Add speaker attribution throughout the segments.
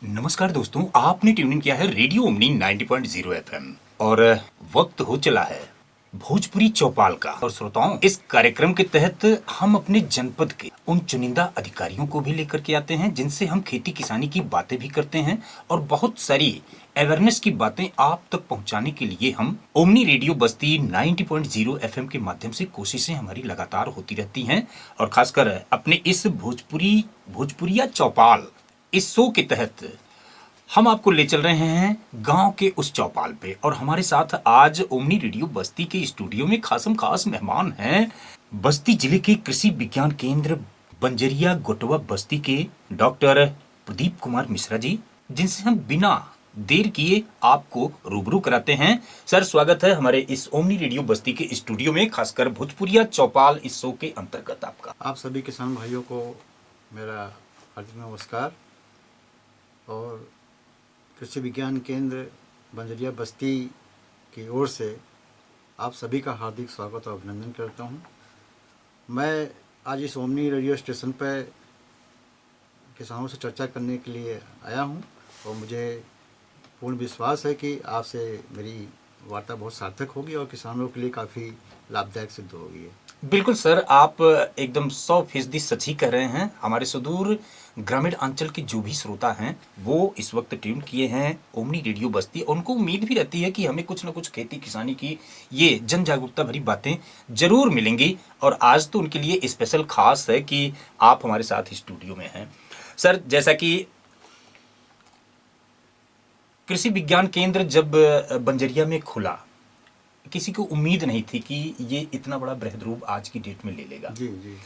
Speaker 1: नमस्कार दोस्तों, आपने ट्यून इन किया है रेडियो ओमनी 90.0 एफएम और वक्त हो चला है भोजपुरी चौपाल का। और श्रोताओं, इस कार्यक्रम के तहत हम अपने जनपद के उन चुनिंदा अधिकारियों को भी लेकर के आते हैं जिनसे हम खेती किसानी की बातें भी करते हैं और बहुत सारी अवेयरनेस की बातें आप तक पहुंचाने के लिए हम ओमनी रेडियो बस्ती 90.0 एफएम के माध्यम से कोशिशें हमारी लगातार होती रहती हैं। और खासकर अपने इस भोजपुरिया चौपाल इस शो के तहत हम आपको ले चल रहे हैं गांव के उस चौपाल पे। और हमारे साथ आज ओमनी रेडियो बस्ती के स्टूडियो में खासम खास मेहमान हैं बस्ती जिले के कृषि विज्ञान केंद्र बंजरिया गोटवा बस्ती के डॉक्टर प्रदीप कुमार मिश्रा जी, जिनसे हम बिना देर किए आपको रूबरू कराते हैं। सर, स्वागत है हमारे इस ओमनी रेडियो बस्ती के स्टूडियो में, खासकर भोजपुरिया चौपाल इस शो के अंतर्गत आपका।
Speaker 2: आप सभी किसान भाइयों को मेरा हार्दिक नमस्कार। और कृषि विज्ञान केंद्र बंजरिया बस्ती की ओर से आप सभी का हार्दिक स्वागत और अभिनंदन करता हूं। मैं आज इस ओमनी रेडियो स्टेशन पर किसानों से चर्चा करने के लिए आया हूं और मुझे पूर्ण विश्वास है कि आपसे मेरी वार्ता बहुत सार्थक होगी और किसानों के लिए काफ़ी लाभदायक सिद्ध होगी।
Speaker 1: बिल्कुल सर, आप एकदम 100% सच ही कह रहे हैं। हमारे सुदूर ग्रामीण अंचल के जो भी श्रोता हैं वो इस वक्त ट्यून किए हैं ओमनी रेडियो बस्ती। उनको उम्मीद भी रहती है कि हमें कुछ न कुछ खेती किसानी की ये जन जागरूकता भरी बातें जरूर मिलेंगी। और आज तो उनके लिए स्पेशल खास है कि आप हमारे साथ स्टूडियो में हैं। सर, जैसा कि कृषि विज्ञान केंद्र जब बंजरिया में खुला, किसी को उम्मीद नहीं थी कि ये इतना बड़ा बृहद रूप आज की डेट में ले लेगा।
Speaker 2: जी जी।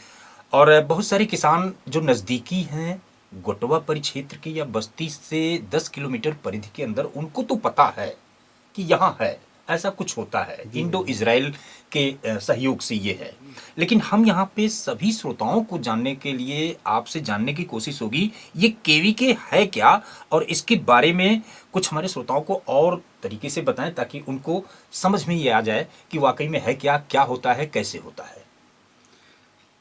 Speaker 1: और बहुत सारे किसान जो नज़दीकी हैं गोटवा परिक्षेत्र के या बस्ती से 10 किलोमीटर परिधि के अंदर, उनको तो पता है कि यहाँ है, ऐसा कुछ होता है, इंडो इजराइल के सहयोग से ये है। लेकिन हम यहाँ पे सभी श्रोताओं को जानने के लिए आपसे जानने की कोशिश होगी ये केवीके है क्या, और इसके बारे में कुछ हमारे श्रोताओं को और तरीके से बताएं ताकि उनको समझ में ये आ जाए कि वाकई में है क्या, क्या होता है, कैसे होता है।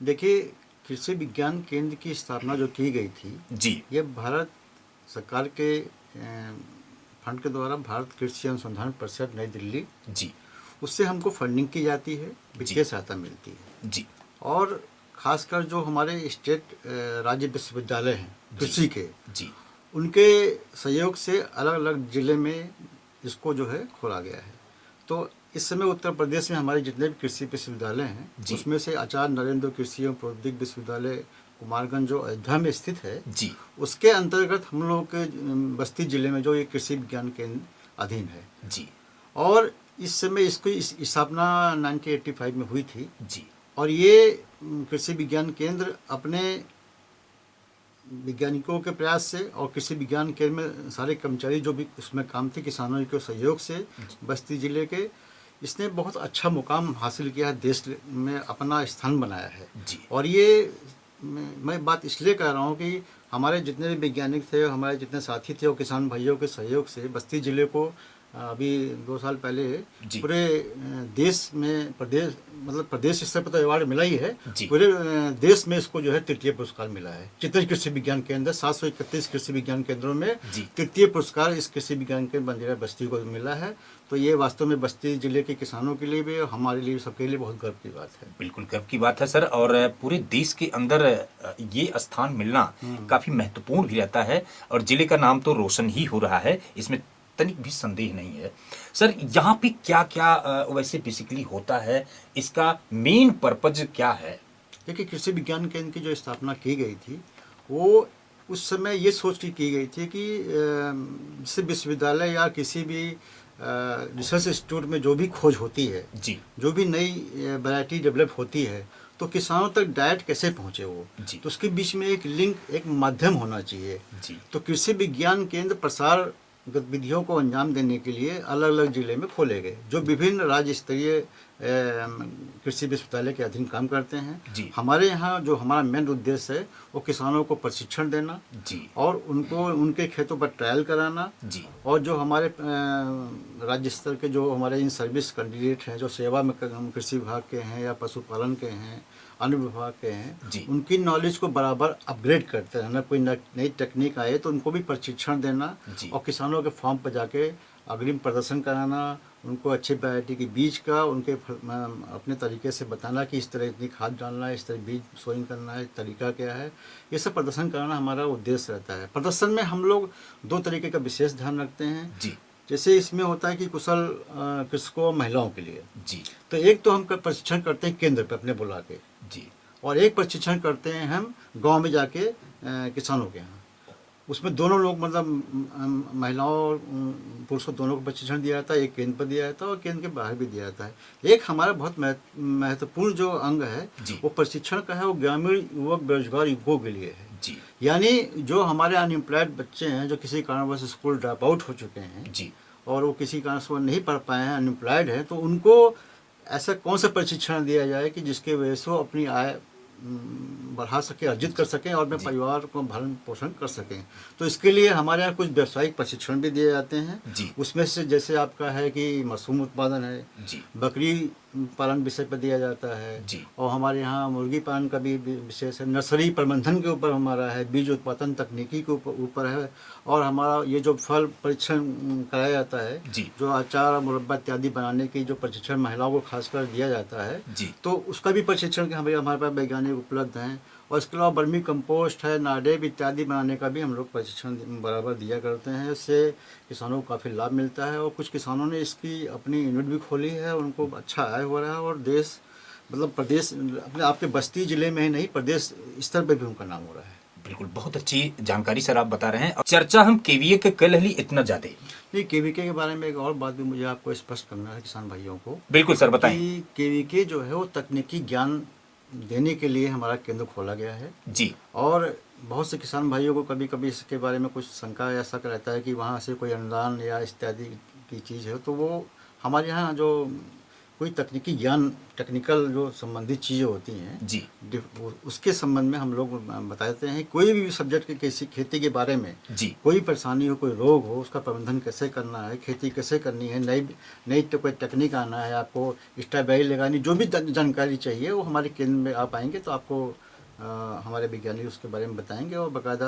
Speaker 2: देखिए, कृषि विज्ञान केंद्र की स्थापना जो की गई थी
Speaker 1: जी,
Speaker 2: ये भारत सरकार के फंड के द्वारा भारत कृषि अनुसंधान परिषद नई दिल्ली,
Speaker 1: जी,
Speaker 2: उससे हमको फंडिंग की जाती है, वित्तीय सहायता मिलती है।
Speaker 1: जी,
Speaker 2: और खासकर जो हमारे स्टेट राज्य विश्वविद्यालय हैं कृषि के,
Speaker 1: जी,
Speaker 2: उनके सहयोग से अलग अलग जिले में इसको जो है खोला गया है। तो इस समय उत्तर प्रदेश में हमारे जितने भी कृषि विश्वविद्यालय हैं उसमें से आचार्य नरेंद्र कृषि एवं प्रौद्योगिक विश्वविद्यालय कुमारगंज जो अयोध्या में स्थित है,
Speaker 1: जी,
Speaker 2: उसके अंतर्गत हम लोग के बस्ती जिले में जो ये कृषि विज्ञान केंद्र अधीन है।
Speaker 1: जी,
Speaker 2: और इस समय इसकी स्थापना 1985 में हुई थी।
Speaker 1: जी,
Speaker 2: और ये कृषि विज्ञान केंद्र अपने वैज्ञानिकों के प्रयास से और कृषि विज्ञान केंद्र में सारे कर्मचारी जो भी उसमें काम थे, किसानों के सहयोग से बस्ती जिले के, इसने बहुत अच्छा मुकाम हासिल किया है, देश में अपना स्थान बनाया है।
Speaker 1: जी।
Speaker 2: और ये मैं बात इसलिए कह रहा हूँ कि हमारे जितने भी वैज्ञानिक थे, हमारे जितने साथी थे और किसान भाइयों के सहयोग से बस्ती जिले को अभी 2 साल पहले पूरे देश में प्रदेश स्तर पर तो अवार्ड मिला ही है, पूरे देश में इसको जो है तृतीय पुरस्कार मिला है। जितने कृषि विज्ञान केंद्र 731 कृषि विज्ञान केंद्रों में तृतीय पुरस्कार इस कृषि विज्ञान केंद्र बंजरिया बस्ती को मिला है। तो ये वास्तव में बस्ती जिले के किसानों के लिए भी और हमारे लिए सबके लिए बहुत गर्व की बात है।
Speaker 1: बिल्कुल गर्व की बात है सर। और पूरे देश के अंदर ये स्थान मिलना काफी महत्वपूर्ण भी रहता है और जिले का नाम तो रोशन ही हो रहा है, इसमें तनिक भी संदेह नहीं है। सर, यहाँ पे क्या क्या वैसे बेसिकली होता है, इसका मेन पर्पज क्या है?
Speaker 2: देखिए, कृषि विज्ञान केंद्र की जो स्थापना की गई थी वो उस समय ये सोच के की गई थी कि जैसे विश्वविद्यालय या किसी भी रिसर्च इंस्टीट्यूट में जो भी खोज होती है,
Speaker 1: जी,
Speaker 2: जो भी नई वैरायटी डेवलप होती है, तो किसानों तक डायरेक्ट कैसे पहुँचे वो, तो उसके बीच में एक लिंक, एक माध्यम होना चाहिए।
Speaker 1: जी,
Speaker 2: तो कृषि विज्ञान केंद्र प्रसार गतिविधियों को अंजाम देने के लिए अलग अलग जिले में खोले गए, जो विभिन्न राज्य स्तरीय कृषि विश्वविद्यालय के अधीन काम करते हैं।
Speaker 1: जी।
Speaker 2: हमारे यहाँ जो हमारा मेन उद्देश्य है वो किसानों को प्रशिक्षण देना
Speaker 1: जी।
Speaker 2: और उनको उनके खेतों पर ट्रायल कराना।
Speaker 1: जी।
Speaker 2: और जो हमारे राज्य स्तर के जो हमारे इन सर्विस कैंडिडेट हैं, जो सेवा में कृषि विभाग के हैं या पशुपालन के हैं, अन्य विभाग के हैं,
Speaker 1: जी।
Speaker 2: उनकी नॉलेज को बराबर अपग्रेड करते रहना। कोई नई टेक्निक आए तो उनको भी प्रशिक्षण देना
Speaker 1: जी।
Speaker 2: और किसानों के फार्म पर जाके अग्रिम प्रदर्शन कराना, उनको अच्छी वैरायटी की बीज का उनके अपने तरीके से बताना कि इस तरह इतनी खाद डालना है, इस तरह बीज सोइंग करना है, तरीका क्या है, ये सब प्रदर्शन कराना हमारा उद्देश्य रहता है। प्रदर्शन में हम लोग 2 तरीके का विशेष ध्यान रखते हैं।
Speaker 1: जी।
Speaker 2: जैसे इसमें होता है कि कुशल कृषकों महिलाओं के लिए,
Speaker 1: जी।
Speaker 2: तो एक तो हम प्रशिक्षण करते हैं केंद्र पे अपने बुला के,
Speaker 1: जी।
Speaker 2: और एक प्रशिक्षण करते हैं हम गांव में जाके किसानों के यहाँ। उसमें दोनों लोग मतलब महिलाओं और पुरुषों दोनों को प्रशिक्षण दिया जाता है। एक केंद्र पर दिया जाता है और केंद्र के बाहर भी दिया जाता है। एक हमारा बहुत महत्वपूर्ण जो अंग है वो प्रशिक्षण का है, वो ग्रामीण युवक बेरोजगार युवकों के लिए है।
Speaker 1: जी।
Speaker 2: यानी जो हमारे अनएम्प्लॉयड बच्चे हैं, जो किसी कारणवश स्कूल ड्रॉप आउट हो चुके हैं
Speaker 1: जी।
Speaker 2: और वो किसी कारण से नहीं पढ़ पाए हैं, अनएम्प्लॉयड हैं, तो उनको ऐसा कौन सा प्रशिक्षण दिया जाए कि जिसके वजह से वो अपनी आय बढ़ा सके, अर्जित कर सकें और अपने परिवार को भरण पोषण कर सकें। तो इसके लिए हमारे यहाँ कुछ व्यावसायिक प्रशिक्षण भी दिए जाते हैं। उसमें से जैसे आपका है कि मशरूम उत्पादन है, बकरी पालन विषय पर दिया जाता है, और हमारे यहाँ मुर्गी पालन का भी विशेष है। नर्सरी प्रबंधन के ऊपर हमारा है, बीज उत्पादन तकनीकी के ऊपर है, और हमारा ये जो फल परीक्षण कराया जाता है, जो अचार मुरब्बा इत्यादि बनाने की जो प्रशिक्षण महिलाओं को खासकर दिया जाता है, तो उसका भी प्रशिक्षण हमारे पास वैज्ञानिक उपलब्ध हैं। और इसके अलावा वर्मी कंपोस्ट है, नाडेप इत्यादि बनाने का भी हम लोग प्रशिक्षण बराबर दिया करते हैं। इससे किसानों को काफ़ी लाभ मिलता है और कुछ किसानों ने इसकी अपनी यूनिट भी खोली है, उनको अच्छा आय हो रहा है, और देश मतलब प्रदेश अपने आपके बस्ती जिले में ही नहीं, प्रदेश स्तर पर भी उनका नाम हो रहा है।
Speaker 1: बिल्कुल, बहुत अच्छी जानकारी सर आप बता रहे हैं। चर्चा हम केवीके के कल ही इतना ज्यादा
Speaker 2: नहीं, केवीके के बारे में एक और बात भी मुझे आपको स्पष्ट करना है किसान भाइयों को।
Speaker 1: बिल्कुल सर, बताएं।
Speaker 2: केवीके जो है वो तकनीकी ज्ञान देने के लिए हमारा केंद्र खोला गया है
Speaker 1: जी।
Speaker 2: और बहुत से किसान भाइयों को कभी कभी इसके बारे में कुछ शंका या शक रहता है कि वहाँ से कोई अनुदान या इत्यादि की चीज़ है, तो वो हमारे यहाँ जो कोई तकनीकी ज्ञान, टेक्निकल जो संबंधित चीज़ें होती हैं
Speaker 1: जी,
Speaker 2: उसके संबंध में हम लोग बताते हैं। कोई भी सब्जेक्ट के किसी खेती के बारे में
Speaker 1: जी,
Speaker 2: कोई परेशानी हो, कोई रोग हो, उसका प्रबंधन कैसे करना है, खेती कैसे करनी है, नई तो कोई टेक्निक आना है, आपको स्ट्रॉबेरी लगानी, जो भी जानकारी चाहिए वो हमारे केंद्र में आप आएंगे तो आपको हमारे वैज्ञानिक उसके बारे में बताएंगे और बाकायदा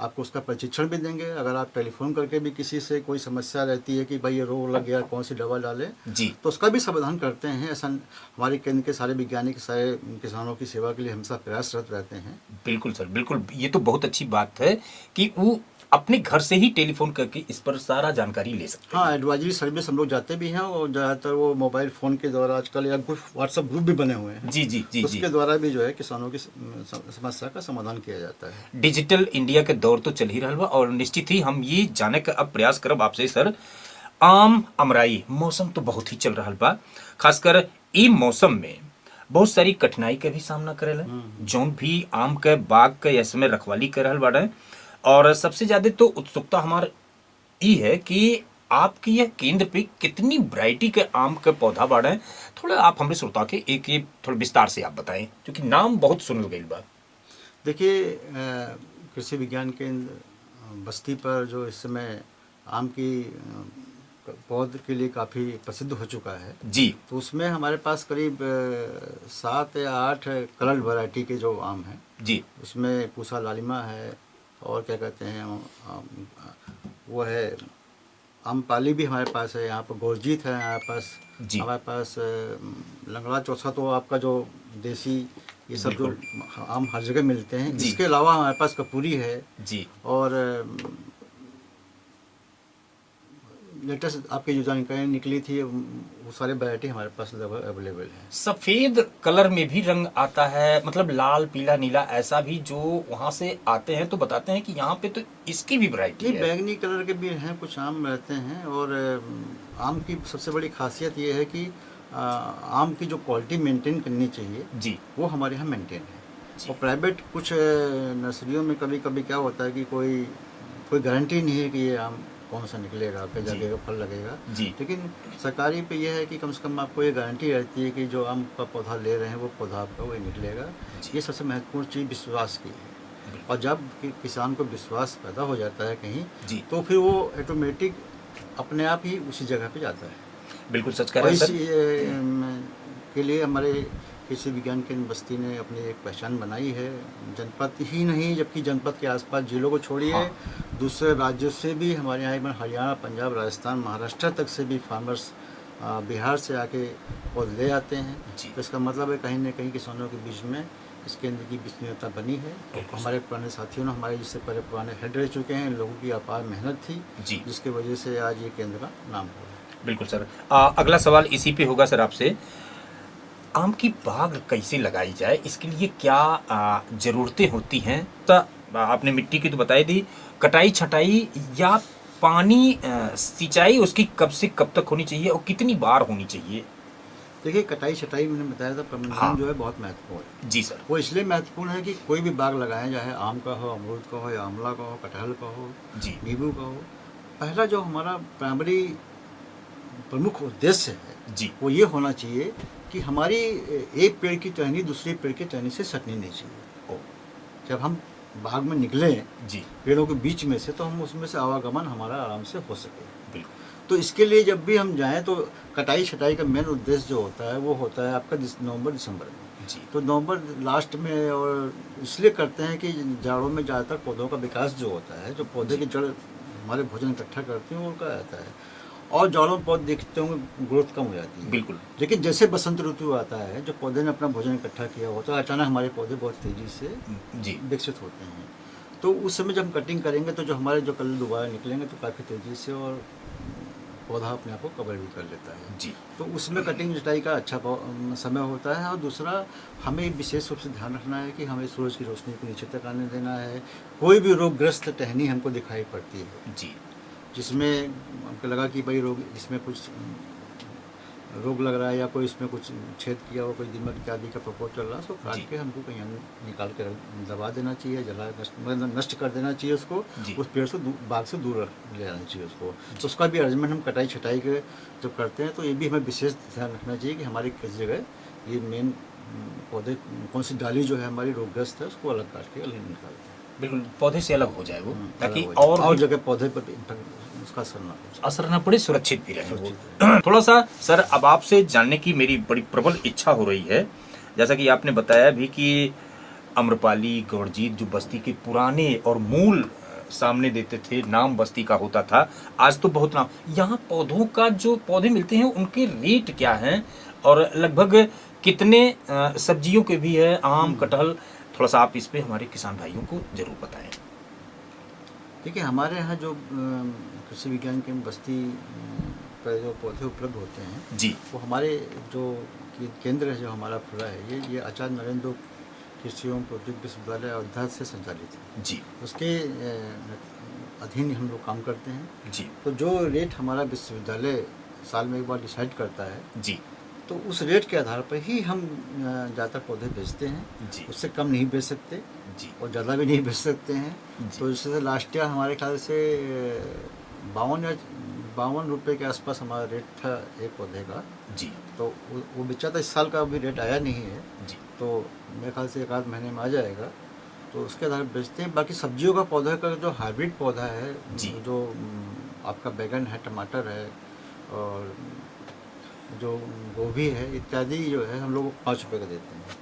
Speaker 2: आपको उसका प्रशिक्षण भी देंगे। अगर आप टेलीफोन करके भी किसी से कोई समस्या रहती है कि भाई ये रोग लग गया, कौन सी दवा डालें,
Speaker 1: जी,
Speaker 2: तो उसका भी समाधान करते हैं। ऐसा हमारे केंद्र के सारे वैज्ञानिक सारे किसानों की सेवा के लिए हमेशा प्रयासरत रहते हैं।
Speaker 1: बिल्कुल सर, बिल्कुल। ये तो बहुत अच्छी बात है कि वो अपने घर से ही टेलीफोन करके इस पर सारा जानकारी ले सकते हैं।
Speaker 2: हाँ, एडवाइजरी सर्विस हम लोग जाते भी हैं और ज़्यादातर वो मोबाइल फ़ोन के द्वारा आजकल या कुछ व्हाट्सएप ग्रुप भी बने हुए हैं।
Speaker 1: जी जी जी,
Speaker 2: उसके द्वारा भी जो है किसानों की समस्या का समाधान किया जाता है।
Speaker 1: डिजिटल इंडिया के दौर तो चल ही रहा बा और निश्चित ही हम ये जाने का अब प्रयास करब आपसे सर, आम अमराई मौसम तो बहुत ही चल रहा बा, खासकर ई मौसम में बहुत सारी कठिनाई के भी सामना करेला, जौन भी आम के बाग के इसमें रखवाली कर रहल बाड़े। और सबसे ज्यादा तो उत्सुकता हमार ई है कि आपकी यह केंद्र पे कितनी वैरायटी के आम के पौधा बाड़े हैं, थोड़ा आप हमें श्रोता के एक थोड़ा विस्तार से आप बताएं, क्योंकि नाम बहुत सुनल गई बा।
Speaker 2: देखिए, कृषि विज्ञान केंद्र बस्ती पर जो इस समय आम की पौध के लिए काफ़ी प्रसिद्ध हो चुका है
Speaker 1: जी,
Speaker 2: तो उसमें हमारे पास करीब 7 या 8 कलर वैरायटी के जो आम हैं
Speaker 1: जी,
Speaker 2: उसमें पूसा लालिमा है और क्या कहते हैं वो है आमपाली भी हमारे पास है, यहाँ पर गोरजीत है हमारे पास
Speaker 1: जी,
Speaker 2: हमारे पास लंगड़ा चौसा तो आपका जो देसी ये सब जो आम हर जगह मिलते हैं। इसके अलावा हमारे पास कपूरी है
Speaker 1: जी,
Speaker 2: और लेटेस्ट आपकी जो जानकारी निकली थी वो सारे वैरायटी हमारे पास अवेलेबल है।
Speaker 1: सफेद कलर में भी रंग आता है, मतलब लाल पीला नीला ऐसा भी जो वहाँ से आते हैं तो बताते हैं कि यहाँ पे तो इसकी भी वैरायटी है।
Speaker 2: बैगनी कलर के भी हैं, कुछ आम रहते हैं। और आम की सबसे बड़ी खासियत ये है कि आम की जो क्वालिटी मेंटेन करनी चाहिए
Speaker 1: जी,
Speaker 2: वो हमारे यहाँ मेंटेन है। और प्राइवेट कुछ नर्सरियों में कभी कभी क्या होता है कि कोई गारंटी नहीं है कि ये आम कौन सा निकलेगा, किस
Speaker 1: जी।
Speaker 2: जगह का फल लगेगा।
Speaker 1: जी।
Speaker 2: लेकिन सरकारी पे यह है कि कम से कम आपको ये गारंटी रहती है कि जो आम का पौधा ले रहे हैं वो पौधा आपका वही निकलेगा।
Speaker 1: जी।
Speaker 2: ये सबसे महत्वपूर्ण चीज़ विश्वास की है।
Speaker 1: बिल्कुल।
Speaker 2: और जब किसान को विश्वास पैदा हो जाता है कहीं,
Speaker 1: जी।
Speaker 2: तो फिर वो ऑटोमेटिक अपने आप ही उसी जगह पे जाता है।
Speaker 1: बिल्कुल सच कह
Speaker 2: और
Speaker 1: रहे हैं
Speaker 2: इसी
Speaker 1: सर।
Speaker 2: के लिए हमारे कृषि विज्ञान केंद्र बस्ती ने अपनी एक पहचान बनाई है। जनपद ही नहीं, जबकि जनपद के आसपास जिलों को छोड़िए,
Speaker 1: हाँ।
Speaker 2: दूसरे राज्यों से भी हमारे यहाँ इवन हरियाणा, पंजाब, राजस्थान, महाराष्ट्र तक से भी फार्मर्स बिहार से आके पौधे ले आते हैं।
Speaker 1: जी।
Speaker 2: तो इसका मतलब है कहीं ना कहीं किसानों के बीच में इस केंद्र की विश्वसनीयता बनी है।
Speaker 1: बिल्कुल।
Speaker 2: हमारे पुराने साथियों ने, हमारे जिससे पहले पुराने हेड रह चुके हैं, इन लोगों की अपार मेहनत थी,
Speaker 1: जी।
Speaker 2: जिसकी वजह से आज ये केंद्र का नाम हुआ है।
Speaker 1: बिल्कुल सर। अगला सवाल इसी पे होगा सर आपसे। आम की बाग कैसे लगाई जाए, इसके लिए क्या ज़रूरतें होती हैं? तो आपने मिट्टी की तो बताई दी, कटाई छटाई या पानी सिंचाई उसकी कब से कब तक होनी चाहिए और कितनी बार होनी चाहिए?
Speaker 2: देखिए, कटाई छटाई मैंने बताया था, प्रबंधन
Speaker 1: हाँ।
Speaker 2: जो है बहुत महत्वपूर्ण है।
Speaker 1: जी सर।
Speaker 2: वो इसलिए महत्वपूर्ण है कि कोई भी बाग लगाएं, चाहे आम का हो, अमरूद का हो, या आंवला का हो, कटहल का हो,
Speaker 1: जी।
Speaker 2: नींबू का हो, पहला जो हमारा प्राइमरी प्रमुख उद्देश्य है
Speaker 1: जी।
Speaker 2: वो ये होना चाहिए कि हमारी एक पेड़ की टहनी दूसरे पेड़ की टहनी से सटनी नहीं चाहिए।
Speaker 1: ओ।
Speaker 2: जब हम बाग में निकलें
Speaker 1: जी।
Speaker 2: पेड़ों के बीच में से, तो हम उसमें से आवागमन हमारा आराम से हो सके।
Speaker 1: बिल्कुल।
Speaker 2: तो इसके लिए जब भी हम जाएं, तो कटाई छटाई का मेन उद्देश्य जो होता है वो होता है आपका नवंबर दिसंबर में।
Speaker 1: जी।
Speaker 2: तो नवंबर लास्ट में, और इसलिए करते हैं कि जाड़ों में ज़्यादातर पौधों का विकास जो होता है, जो पौधे की जड़ हमारे भोजन इकट्ठा करती हैं, वो उनका रहता है। और जाड़ों में पौधे देखते होंगे ग्रोथ कम हो जाती है।
Speaker 1: बिल्कुल।
Speaker 2: लेकिन जैसे बसंत ऋतु आता है, जो पौधे ने अपना भोजन इकट्ठा किया होता है, अचानक हमारे पौधे बहुत तेज़ी से
Speaker 1: जी।
Speaker 2: विकसित होते हैं। तो उस समय जब हम कटिंग करेंगे, तो जो हमारे जो कल दोबारा निकलेंगे, तो काफ़ी तेज़ी से और पौधा अपने आप को कवर भी कर लेता है।
Speaker 1: जी।
Speaker 2: तो उसमें कटिंग जुताई का अच्छा समय होता है। और दूसरा, हमें विशेष रूप से ध्यान रखना है कि हमें सूरज की रोशनी को नीचे तक आने देना है। कोई भी रोगग्रस्त टहनी हमको दिखाई पड़ती है
Speaker 1: जी।
Speaker 2: जिसमें हमको लगा कि भाई रोग, इसमें कुछ रोग लग रहा है, या कोई इसमें कुछ छेद किया हो, कोई दीमक इत्यादि का प्रकोप चल रहा है, उसको
Speaker 1: जी।
Speaker 2: काट के हमको कहीं निकाल कर दबा देना चाहिए, जला मतलब नष्ट कर देना चाहिए उसको।
Speaker 1: जी।
Speaker 2: उस पेड़ से बाग से दूर ले जाना चाहिए उसको। तो उसका भी अरेंजमेंट हम कटाई छटाई के जब करते हैं, तो ये भी हमें विशेष ध्यान रखना चाहिए कि हमारी किस जगह ये मेन पौधे, कौन सी डाली जो है हमारी रोगग्रस्त है, उसको अलग काट के अलग निकालते हैं।
Speaker 1: बिल्कुल, पौधे से अलग हो जाए वो, ताकि
Speaker 2: अलग हो जाए। और
Speaker 1: भी
Speaker 2: जगह पौधे पर उसका असर ना हो।
Speaker 1: असर ना पड़े, सुरक्षित भी रहे वो।
Speaker 2: सुरक्षित
Speaker 1: थोड़ा सा सर अब आपसे जानने की मेरी बड़ी प्रबल इच्छा हो रही है। जैसा कि आपने बताया भी कि अम्रपाली, गौरजीत जो बस्ती के पुराने और मूल सामने देते थे, नाम बस्ती का होता था, आज तो बहुत नाम। यहाँ पौधों का जो पौधे मिलते हैं उनके रेट क्या हैं, और लगभग कितने सब्जियों के भी है, आम, कटहल, थोड़ा सा आप इस पे हमारे किसान भाइयों को जरूर बताएं।
Speaker 2: देखिए, हमारे यहाँ जो कृषि विज्ञान केंद्र बस्ती पर जो पौधे उपलब्ध होते हैं
Speaker 1: जी।
Speaker 2: वो हमारे जो केंद्र है, जो हमारा खुला है, ये आचार्य नरेंद्र कृषि एवं प्रौद्योगिकी विश्वविद्यालय अयोध्या से संचालित है।
Speaker 1: जी।
Speaker 2: उसके अधीन हम लोग काम करते हैं।
Speaker 1: जी।
Speaker 2: तो जो रेट हमारा विश्वविद्यालय साल में एक बार डिसाइड करता है,
Speaker 1: जी।
Speaker 2: तो उस रेट के आधार पर ही हम ज़्यादातर पौधे बेचते हैं।
Speaker 1: जी।
Speaker 2: उससे कम नहीं बेच सकते
Speaker 1: जी।
Speaker 2: और ज़्यादा भी नहीं बेच सकते हैं।
Speaker 1: जी।
Speaker 2: तो जैसे लास्ट ईयर हमारे ख्याल से 52 रुपये के आसपास हमारा रेट था एक पौधे का।
Speaker 1: जी।
Speaker 2: तो वो बेचा था। इस साल का अभी रेट आया नहीं है,
Speaker 1: जी।
Speaker 2: तो मेरे ख्याल से एक आध महीने में आ जाएगा। तो उसके आधार पर बेचते हैं। बाकी सब्जियों का पौधा का जो हाइब्रिड पौधा है, जो आपका बैगन है, टमाटर है, और जो गोभी है इत्यादि, जो है हम लोग 5 रुपये का देते हैं।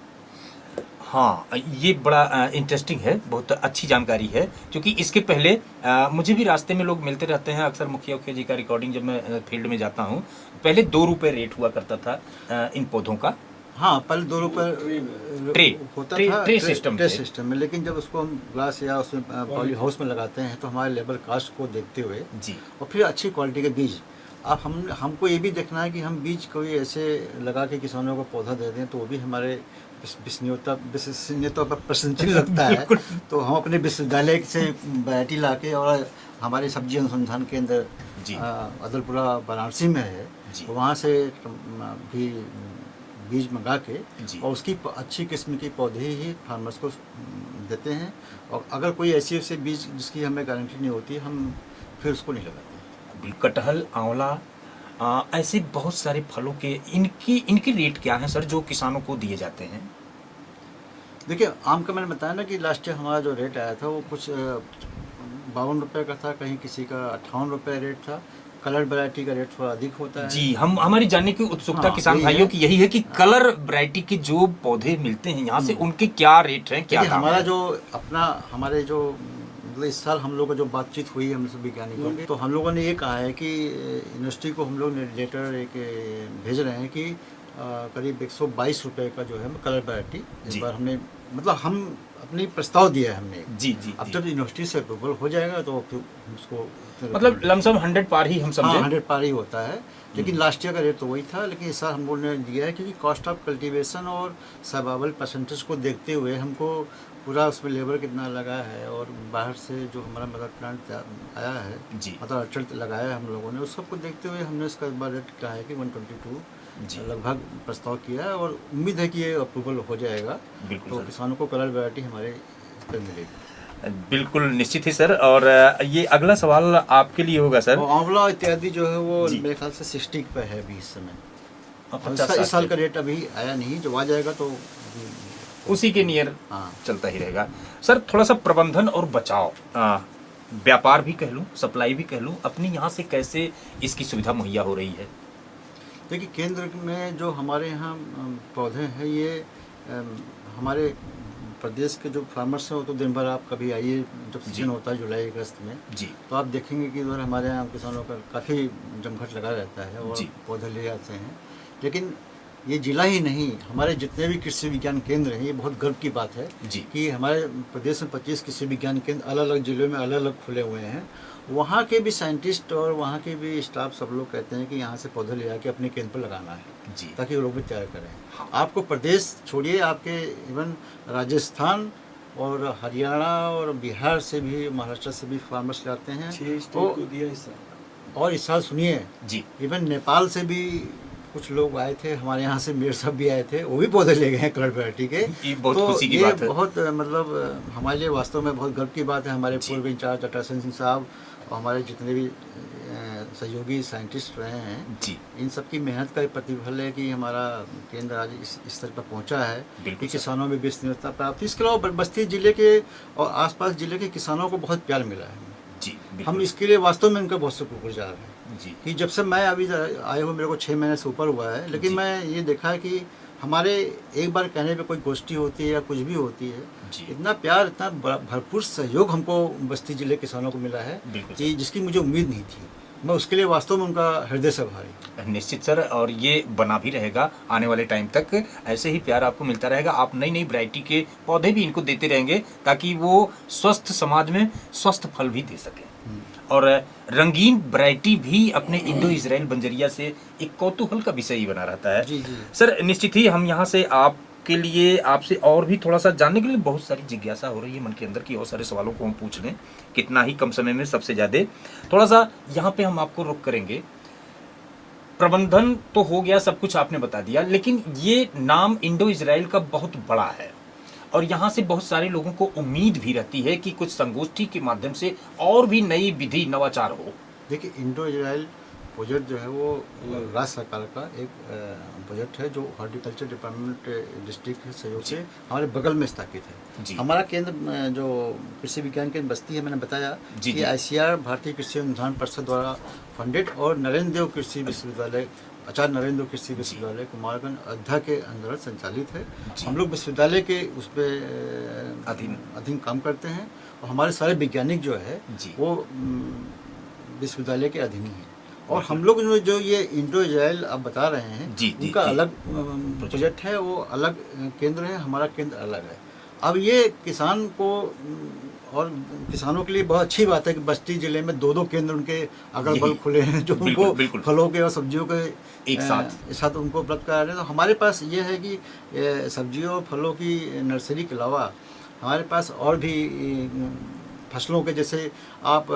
Speaker 1: हाँ, ये बड़ा इंटरेस्टिंग है, बहुत अच्छी जानकारी है, क्योंकि इसके पहले मुझे भी रास्ते में लोग मिलते रहते हैं अक्सर। मुखिया जी का रिकॉर्डिंग जब मैं फील्ड में जाता हूँ, पहले 2 रुपये रेट हुआ करता था इन पौधों का।
Speaker 2: हाँ, पहले 2 रुपये
Speaker 1: ट्रे
Speaker 2: होता
Speaker 1: ट्रे,
Speaker 2: था,
Speaker 1: ट्रे
Speaker 2: सिस्टम में। लेकिन जब उसको हम ग्लास या उसमें पॉली हाउस में लगाते हैं, तो हमारे लेबर कास्ट को देखते हुए,
Speaker 1: जी,
Speaker 2: और फिर अच्छी क्वालिटी के बीज, अब हमको ये भी देखना है कि हम बीज कोई ऐसे लगा के किसानों को पौधा दे दें तो वो भी हमारे विश्वसनीयता पर प्रश्न चिन्ह लगता है। तो हम अपने विश्वविद्यालय से वैरायटी ला के, और हमारे सब्जी अनुसंधान केंद्र अदलपुरा वाराणसी में है, तो वहाँ से भी बीज मंगा के और उसकी अच्छी किस्म की पौधे ही फार्मर्स को देते हैं। और अगर कोई ऐसी बीज जिसकी हमें गारंटी नहीं होती, हम फिर उसको नहीं लगाते।
Speaker 1: कटहल, आंवला, ऐसे बहुत सारे फलों के इनकी रेट क्या है सर जो किसानों को दिए जाते हैं?
Speaker 2: देखिए, आम का मैंने बताया ना कि लास्ट ईयर हमारा जो रेट आया था वो कुछ 52 रुपये का था, कहीं किसी का 58 रुपये रेट था। कलर वैरायटी का रेट थोड़ा अधिक होता है।
Speaker 1: जी, हम हमारी जानने की उत्सुकता
Speaker 2: हाँ,
Speaker 1: किसान
Speaker 2: यही
Speaker 1: भाइयों
Speaker 2: है।
Speaker 1: की यही है कि कलर वैरायटी के जो पौधे मिलते हैं यहाँ से उनके क्या रेट हैं, क्या
Speaker 2: देखिए,
Speaker 1: दाम
Speaker 2: हमारा
Speaker 1: है?
Speaker 2: जो अपना हमारे जो मतलब इस साल हम लोग का जो बातचीत हुई है हम सब वैज्ञानिकों की, तो हम लोगों ने ये कहा है कि यूनिवर्सिटी को हम लोग ने लेटर एक भेज रहे हैं कि करीब 122 रुपये का जो है कलर वैरायटी
Speaker 1: जी।
Speaker 2: इस बार हमने मतलब हम अपनी प्रस्ताव दिया है हमने।
Speaker 1: जी जी
Speaker 2: अब
Speaker 1: जी।
Speaker 2: जब यूनिवर्सिटी से अप्रूवल हो जाएगा तो फिर हम उसको
Speaker 1: मतलब लमसम 100 पार ही हम
Speaker 2: हाँ
Speaker 1: समझे।
Speaker 2: 100 पार ही होता है। लेकिन लास्ट ईयर का रेट तो वही था, लेकिन इस साल हम लोगों ने दिया है क्योंकि कॉस्ट ऑफ कल्टीवेशन और सर्वाइवल परसेंटेज को देखते हुए हमको पूरा उसमें लेबर कितना लगा है और बाहर से जो हमारा मदर प्लांट आया है
Speaker 1: जी।
Speaker 2: मतलब अर्चल लगाया है हम लोगों ने, उस सबको देखते हुए हमने इसका इस बार रेट कहा है कि 122
Speaker 1: जी।
Speaker 2: लगभग प्रस्ताव किया है और उम्मीद है कि ये अप्रूवल हो जाएगा
Speaker 1: बिल्कुल
Speaker 2: तो
Speaker 1: सर।
Speaker 2: किसानों को कलर वैरायटी हमारे इस पर मिलेगी।
Speaker 1: बिल्कुल निश्चित ही सर। और ये अगला सवाल आपके लिए होगा सर।
Speaker 2: और आंवला इत्यादि जो है वो
Speaker 1: जी।
Speaker 2: मेरे ख्याल से 60 पे है अभी इस समय। और
Speaker 1: 50
Speaker 2: इस साल का
Speaker 1: पे।
Speaker 2: रेट अभी आया नहीं, जब आ जाएगा तो
Speaker 1: उसी के नियर
Speaker 2: हाँ।
Speaker 1: चलता ही रहेगा। सर थोड़ा सा प्रबंधन और बचाव, व्यापार भी कह लूँ, सप्लाई भी कह लूँ, अपनी यहाँ से कैसे इसकी सुविधा मुहैया हो रही है?
Speaker 2: देखिए, केंद्र में जो हमारे यहाँ पौधे हैं ये हमारे प्रदेश के जो फार्मर्स हैं वो तो दिन भर आप कभी आइए जब सीजन होता है जुलाई अगस्त में
Speaker 1: जी
Speaker 2: तो आप देखेंगे कि इधर हमारे यहाँ किसानों का काफ़ी जमघट लगा रहता है और
Speaker 1: जी।
Speaker 2: पौधे ले आते हैं। लेकिन ये जिला ही नहीं, हमारे जितने भी कृषि विज्ञान केंद्र हैं ये बहुत गर्व की बात है
Speaker 1: जी।
Speaker 2: कि हमारे प्रदेश में 25 कृषि विज्ञान केंद्र अलग अलग जिलों में अलग अलग खुले हुए हैं। वहाँ के भी साइंटिस्ट और वहाँ के भी स्टाफ सब लोग कहते हैं कि यहाँ से पौधे ले आके अपने केंद्र पर लगाना है
Speaker 1: जी।
Speaker 2: ताकि वो लोग भी तैयार करें।
Speaker 1: हाँ।
Speaker 2: आपको प्रदेश छोड़िए, आपके इवन राजस्थान और हरियाणा और बिहार से भी महाराष्ट्र से भी फार्मर्स लाते हैं।
Speaker 3: 6 स्टेट को दिया इस साल।
Speaker 2: और इस साल सुनिए
Speaker 1: जी।
Speaker 2: इवन नेपाल से भी कुछ लोग आए थे, हमारे यहाँ से मेयर साहब भी आए थे, वो भी पौधे ले गए हैं कलर वैरायटी के।
Speaker 1: ये बहुत
Speaker 2: तो
Speaker 1: खुशी की
Speaker 2: ये
Speaker 1: बात है।
Speaker 2: बहुत मतलब हमारे लिए वास्तव में बहुत गर्व की बात है। हमारे पूर्व इंचार्ज अटल सिंह साहब और हमारे जितने भी सहयोगी साइंटिस्ट रहे हैं
Speaker 1: जी।
Speaker 2: इन सब की मेहनत का प्रतिफल है कि हमारा केंद्र आज इस स्तर पर पहुंचा है कि किसानों में विश्वसनीयता प्राप्त। इसके अलावा बस्ती जिले के और आसपास जिले के किसानों को बहुत प्यार मिला है
Speaker 1: जी।
Speaker 2: हम इसके लिए वास्तव में उनका बहुत शुक्रगुजार हैं
Speaker 1: जी।
Speaker 2: कि जब से मैं अभी आए हुए मेरे को 6 महीने से ऊपर हुआ है, लेकिन मैं ये देखा है कि हमारे एक बार कहने पे कोई गोष्ठी होती है या कुछ भी होती है, इतना प्यार इतना भरपूर सहयोग हमको बस्ती जिले के किसानों को मिला है कि जिसकी मुझे उम्मीद नहीं थी। मैं उसके लिए वास्तव में उनका हृदय से आभारी।
Speaker 1: निश्चित सर, और ये बना भी रहेगा आने वाले टाइम तक, ऐसे ही प्यार आपको मिलता रहेगा। आप नई नई वैरायटी के पौधे भी इनको देते रहेंगे ताकि वो स्वस्थ समाज में स्वस्थ फल भी दे सके। और रंगीन वैरायटी भी अपने इंडो इजराइल बंजरिया से एक कौतूहल का विषय ही बना रहता है।
Speaker 2: जी जी।
Speaker 1: सर निश्चित ही हम यहाँ से आपके लिए आपसे और भी थोड़ा सा जानने के लिए बहुत सारी जिज्ञासा हो रही है मन के अंदर की, और सारे सवालों को हम पूछ लें कितना ही कम समय में सबसे ज़्यादा। थोड़ा सा यहाँ पे हम आपको रोक करेंगे। प्रबंधन तो हो गया, सब कुछ आपने बता दिया, लेकिन ये नाम इंडो इजराइल का बहुत बड़ा है और यहाँ से बहुत सारे लोगों को उम्मीद भी रहती है कि कुछ संगोष्ठी के माध्यम से और भी नई विधि नवाचार हो।
Speaker 2: देखिए, इंडो इजराइल प्रोजेक्ट जो है वो राज्य सरकार का एक प्रोजेक्ट है जो हॉर्टिकल्चर डिपार्टमेंट डिस्ट्रिक्ट के सहयोग से हमारे बगल में स्थापित है। हमारा केंद्र जो कृषि विज्ञान केंद्र बस्ती है, मैंने बताया कि ICAR भारतीय कृषि अनुसंधान परिषद द्वारा फंडेड और नरेंद्र देव कृषि विश्वविद्यालय, आचार्य नरेंद्र देव कृषि विश्वविद्यालय कुमारगंज अयोध्या के अंदर संचालित है। हम लोग विश्वविद्यालय के उस पर अधीन काम करते हैं और हमारे सारे वैज्ञानिक जो है वो विश्वविद्यालय के अधीन ही है। और हम लोग जो ये इंडो इजराइल आप बता रहे हैं उनका अलग प्रोजेक्ट है, वो अलग केंद्र है, हमारा केंद्र अलग है। अब ये किसान को और किसानों के लिए बहुत अच्छी बात है कि बस्ती जिले में 2 केंद्र उनके अगल बगल खुले हैं जो उनको फलों के और सब्जियों के एक साथ उनको उपलब्ध करा रहे हैं। तो हमारे पास ये है कि सब्जियों और फलों की नर्सरी के अलावा हमारे पास और भी फसलों के, जैसे आप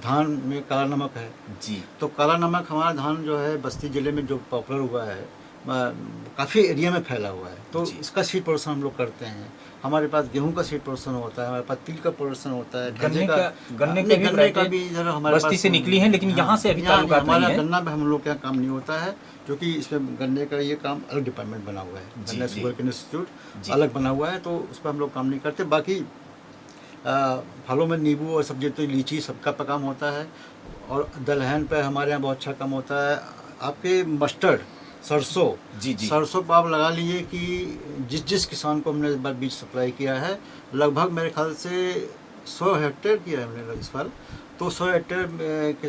Speaker 2: धान में काला नमक है जी, तो काला नमक हमारा धान जो है बस्ती ज़िले में जो पॉपुलर हुआ है काफ़ी एरिया में फैला हुआ है, तो
Speaker 1: जी।
Speaker 2: इसका सीड प्रोडक्शन हम लोग करते हैं। हमारे पास गेहूं का सीड प्रोडक्शन होता है, हमारे पास तिल का प्रोडक्शन होता है,
Speaker 1: गन्ने
Speaker 2: गन्ने
Speaker 1: का भी
Speaker 2: का
Speaker 1: variety
Speaker 2: भी इधर हमारे
Speaker 1: बस्ती
Speaker 2: पास
Speaker 1: से निकली है, लेकिन यहाँ से अभी ताल्लुकात नहीं
Speaker 2: हमारा
Speaker 1: है।
Speaker 2: गन्ना में हम लोग के यहाँ काम नहीं होता है, क्योंकि इसमें गन्ने का ये काम अलग डिपार्टमेंट बना हुआ है,
Speaker 1: जी,
Speaker 2: गन्ना
Speaker 1: जी।
Speaker 2: शुगर केन इंस्टीट्यूट
Speaker 1: जी।
Speaker 2: अलग बना हुआ है, तो उस पर हम लोग काम नहीं करते। बाकी फलों में नींबू और सब्जी तो लीची सबका पे काम होता है, और दलहन पे हमारे यहाँ बहुत अच्छा काम होता है। आपके मस्टर्ड सरसों,
Speaker 1: जी, जी।
Speaker 2: सरसों पर आप लगा लीजिए कि जिस किसान को हमने इस बार बीज सप्लाई किया है, लगभग मेरे ख्याल से 100 हेक्टेयर किया है हमने इस बार, तो 100 हेक्टेयर के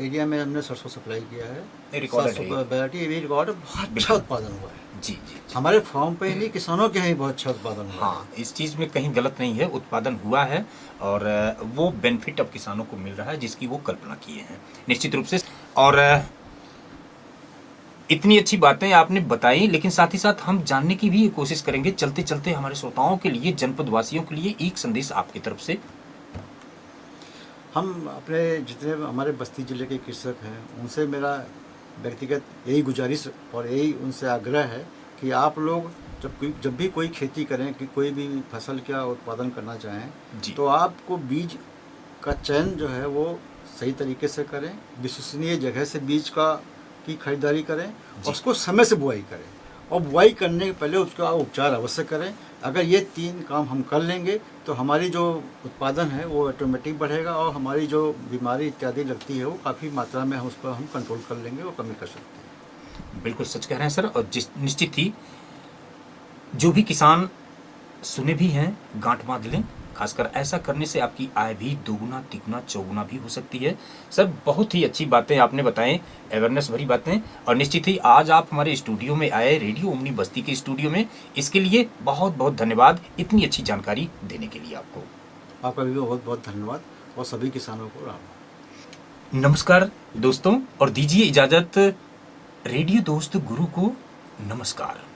Speaker 2: एरिया में हमने सरसों सप्लाई किया है।
Speaker 1: रिकॉर्डेड
Speaker 2: 700
Speaker 1: है।
Speaker 2: वैरायटी ये रिकॉर्ड, बहुत अच्छा उत्पादन हुआ है।
Speaker 1: जी, जी।
Speaker 2: हमारे फार्म पे ही नहीं, किसानों के यहाँ ही बहुत अच्छा उत्पादन हुआ है।
Speaker 1: हाँ, इस चीज़ में कहीं गलत नहीं है, उत्पादन हुआ है और वो बेनिफिट अब किसानों को मिल रहा है जिसकी वो कल्पना किए हैं निश्चित रूप से। और इतनी अच्छी बातें आपने बताई, लेकिन साथ ही साथ हम जानने की भी कोशिश करेंगे चलते चलते हमारे श्रोताओं के लिए, जनपद वासियों के लिए एक संदेश आपकी तरफ से।
Speaker 2: हम अपने जितने हमारे बस्ती ज़िले के कृषक हैं, उनसे मेरा व्यक्तिगत यही गुजारिश और यही उनसे आग्रह है कि आप लोग जब भी कोई खेती करें, कि कोई भी फसल का उत्पादन करना चाहें,
Speaker 1: जी।
Speaker 2: तो आपको बीज का चयन जो है वो सही तरीके से करें, विश्वसनीय जगह से बीज की खरीदारी करें, और उसको समय से बुआई करें, और बुआई करने के पहले उसका उपचार अवश्य करें। अगर ये 3 काम हम कर लेंगे तो हमारी जो उत्पादन है वो ऑटोमेटिक बढ़ेगा, और हमारी जो बीमारी इत्यादि लगती है वो काफ़ी मात्रा में हम उस पर हम कंट्रोल कर लेंगे और कमी कर सकते हैं।
Speaker 1: बिल्कुल सच कह रहे हैं सर, और निश्चित ही जो भी किसान सुने भी हैं गांठ बांध लें। खासकर ऐसा करने से आपकी आय भी दोगुना तिगुना चौगुना भी हो सकती है। सर बहुत ही अच्छी बातें आपने बताएं, अवेयरनेस भरी बातें, और निश्चित ही आज आप हमारे स्टूडियो में आए, रेडियो ओमनी बस्ती के स्टूडियो में, इसके लिए बहुत बहुत धन्यवाद, इतनी अच्छी जानकारी देने के लिए आपको।
Speaker 2: आपका भी बहुत बहुत धन्यवाद, और सभी किसानों को राम।
Speaker 1: नमस्कार दोस्तों, और दीजिए इजाजत रेडियो दोस्त गुरु को नमस्कार।